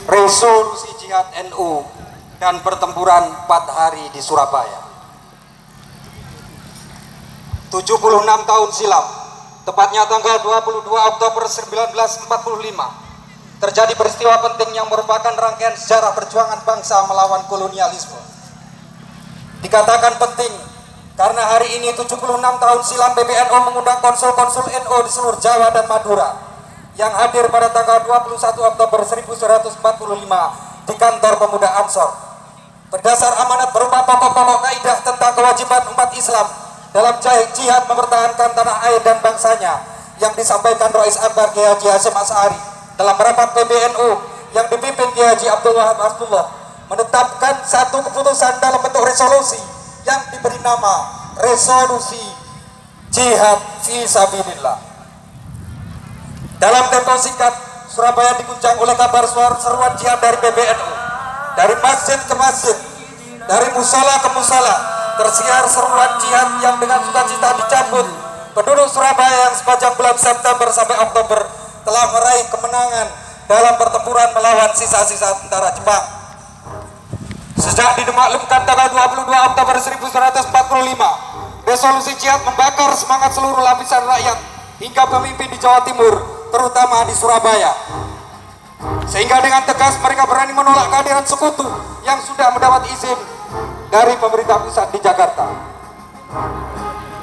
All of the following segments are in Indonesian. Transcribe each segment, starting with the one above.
Resolusi Jihad NU dan pertempuran 4 hari di Surabaya. 76 tahun silam, tepatnya tanggal 22 Oktober 1945, terjadi peristiwa penting yang merupakan rangkaian sejarah perjuangan bangsa melawan kolonialisme. Dikatakan penting karena hari ini 76 tahun silam PBNU mengundang konsul-konsul NU di seluruh Jawa dan Madura yang hadir pada tanggal 21 Oktober 1945 di kantor pemuda Ansor. Berdasar amanat berupa pokok-pokok kaidah tentang kewajiban umat Islam dalam jihad mempertahankan tanah air dan bangsanya yang disampaikan Rais Akbar Kiai Haji Hasyim Asy'ari dalam rapat PBNU yang dipimpin Kiai Haji Abdul Wahab Asdullah, menetapkan satu keputusan dalam bentuk resolusi yang diberi nama Resolusi Jihad Fisabilillah. Dalam tempo singkat, Surabaya diguncang oleh kabar seruan jihad dari PBNU. Dari masjid ke masjid, dari musola ke musola, tersiar seruan jihad yang dengan sukacita dicabut penduduk Surabaya yang sepanjang bulan September sampai Oktober telah meraih kemenangan dalam pertempuran melawan sisa-sisa tentara Jepang. Sejak dimaklumkan tanggal 22 Oktober 1945, resolusi jihad membakar semangat seluruh lapisan rakyat hingga pemimpin di Jawa Timur, terutama di Surabaya, sehingga dengan tegas mereka berani menolak kehadiran sekutu yang sudah mendapat izin dari pemerintah pusat di Jakarta.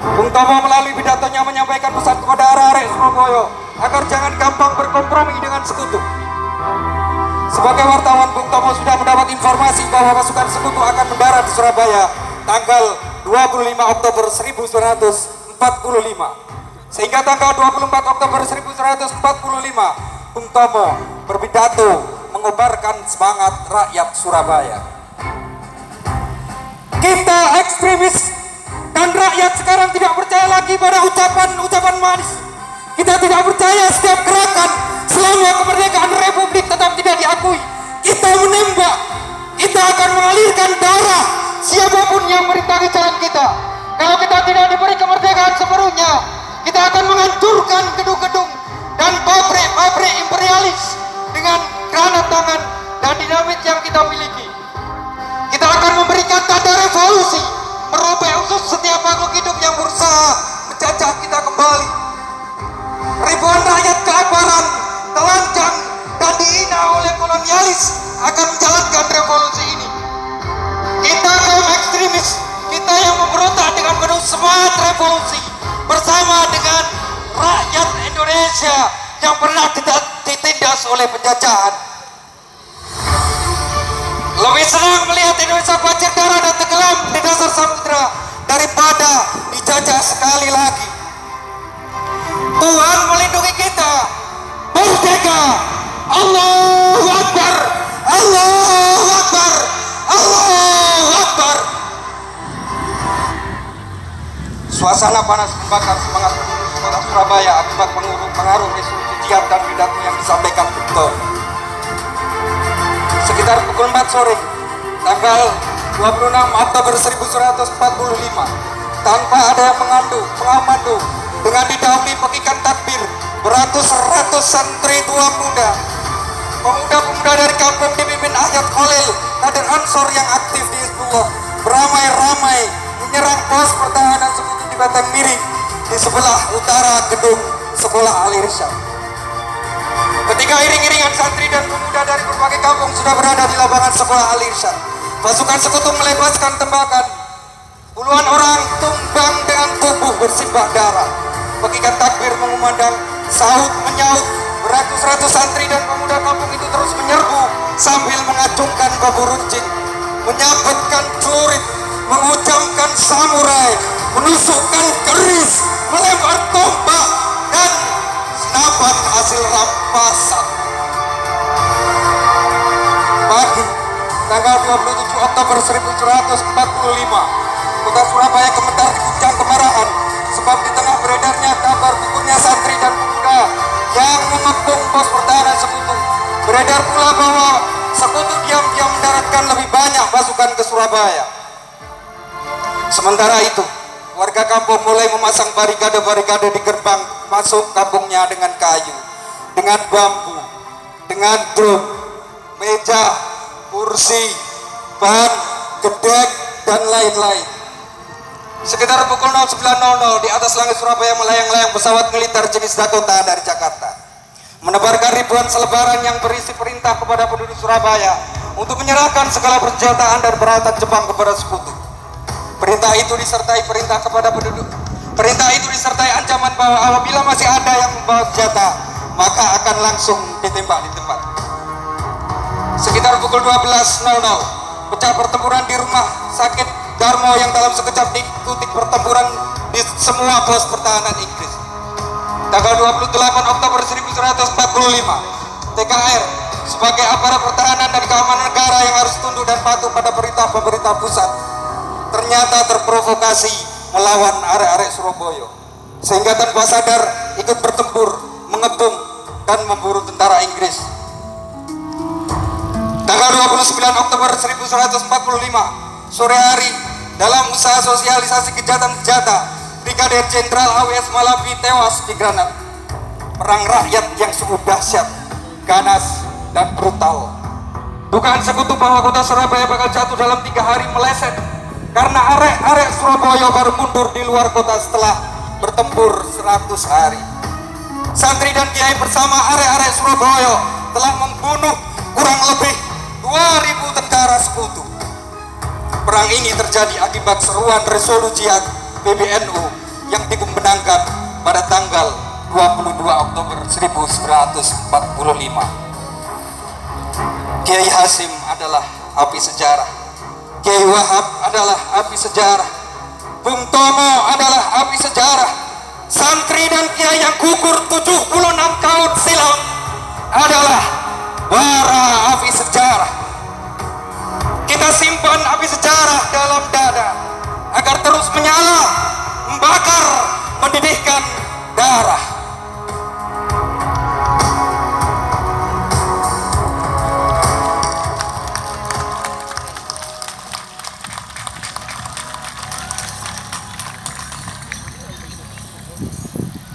Bung Tomo melalui pidatonya menyampaikan pesan kepada arek-arek Surabaya agar jangan gampang berkompromi dengan sekutu. Sebagai wartawan, Bung Tomo sudah mendapat informasi bahwa pasukan sekutu akan mendarat di Surabaya tanggal 25 Oktober 1945. Sehingga tanggal 24 Oktober 1945, Bung Tomo berpidato mengobarkan semangat rakyat Surabaya. Kita ekstremis dan rakyat sekarang tidak percaya lagi pada ucapan-ucapan manis. Kita tidak percaya setiap gerakan selama kemerdekaan Republik tetap tidak diakui. Kita menembak, kita akan mengalirkan darah siapapun yang merintangi jalan kita. Kalau kita tidak diberi kemerdekaan sepenuhnya, kita akan menghancurkan gedung-gedung dan pabrik-pabrik imperialis dengan granat tangan dan dinamit yang kita miliki. Kita akan memberikan tanda revolusi, merobek usus setiap makhluk hidup yang berusaha menjajah kita kembali. Ribuan rakyat kelaparan, telanjang, dan dihina oleh kolonialis akan menjalankan revolusi ini. Kita kaum ekstremis, kita yang memberontak dengan penuh semangat revolusi, bersama dengan rakyat Indonesia yang pernah ditindas oleh penjajahan. Lebih senang melihat Indonesia banjir darah dan tenggelam di dasar samudera daripada dijajah sekali lagi. Tuhan melindungi kita. Merdeka! Allahu Akbar! Allahu Akbar! Allahu Akbar! Suasana panas membakar semangat penduduk kota Surabaya akibat pengaruh resolusi jihad dan pidato yang disampaikan Bung. Sekitar pukul 4 sore, tanggal 26 Oktober 1945, tanpa ada yang mengamandu, dengan didahului pekikan takbir, beratus-ratus santri tua muda, pemuda-pemuda dari kampung dipimpin Ahyat Khalil, kader Ansor yang aktif di Hizbullah, beramai-ramai menyerang pos pertahanan sekutu di Batang Miring di sebelah utara gedung sekolah Al-Irsyad. Ketika iring-iringan santri dan pemuda dari berbagai kampung sudah berada di lapangan sekolah Al-Irsyad, pasukan sekutu melepaskan tembakan. Puluhan orang tumbang dengan tubuh bersimbah darah. Pekikan takbir mengumandang, sahut menyaut. Beratus-ratus santri dan pemuda kampung itu terus menyerbu sambil mengacungkan bambu runcing, menyabetkan celurit, mengucamkan samurai, menusukkan keris, melempar tombak dan senapan hasil rampasan. Pagi tanggal 27 Oktober 1945, kota Surabaya gemetar diguncang kemarahan sebab di tengah beredarnya kabar gugurnya santri dan pemuda yang mengepung pos pertahanan sekutu. Beredar pula bahwa sekutu diam-diam mendaratkan lebih banyak pasukan ke Surabaya. Sementara itu, warga kampung mulai memasang barikade-barikade di gerbang masuk kampungnya dengan kayu, dengan bambu, dengan drum, meja, kursi, ban, gedek, dan lain-lain. Sekitar pukul 09.00 di atas langit Surabaya melayang-layang pesawat militer jenis Dakota dari Jakarta, menebarkan ribuan selebaran yang berisi perintah kepada penduduk Surabaya untuk menyerahkan segala persenjataan dan peralatan Jepang kepada sekutu. Perintah itu disertai ancaman bahwa apabila masih ada yang membawa senjata, maka akan langsung ditembak di tempat. Sekitar pukul 12.00 pecah pertempuran di rumah sakit Darmo yang dalam sekejap diikuti pertempuran di semua pos pertahanan Inggris. Tanggal 28 Oktober 1945, TKR sebagai aparat pertahanan dan keamanan negara yang harus tunduk dan patuh pada perintah pemerintah pusat ternyata terprovokasi melawan arek-arek Surabaya, sehingga tanpa sadar ikut bertempur, mengepung dan memburu tentara Inggris. Tanggal 29 Oktober 1945 sore hari, dalam usaha sosialisasi kejahatan senjata, Brigadir Jenderal AWS Malabi tewas di granat. Perang rakyat yang sungguh dahsyat, ganas, dan brutal. Dugaan sekutu bahwa kota Surabaya bakal jatuh dalam 3 hari meleset karena arek-arek Surabaya baru mundur di luar kota setelah bertempur 100 hari. Santri dan kiai bersama arek-arek Surabaya telah membunuh kurang lebih 2.000 tentara sekutu. Perang ini terjadi akibat seruan resolusi PBNU yang dikumandangkan pada tanggal 22 Oktober 1945. Kiai Hasim adalah api sejarah, Kiai Wahab adalah api sejarah, Bung Tomo adalah api sejarah, santri dan kiai yang gugur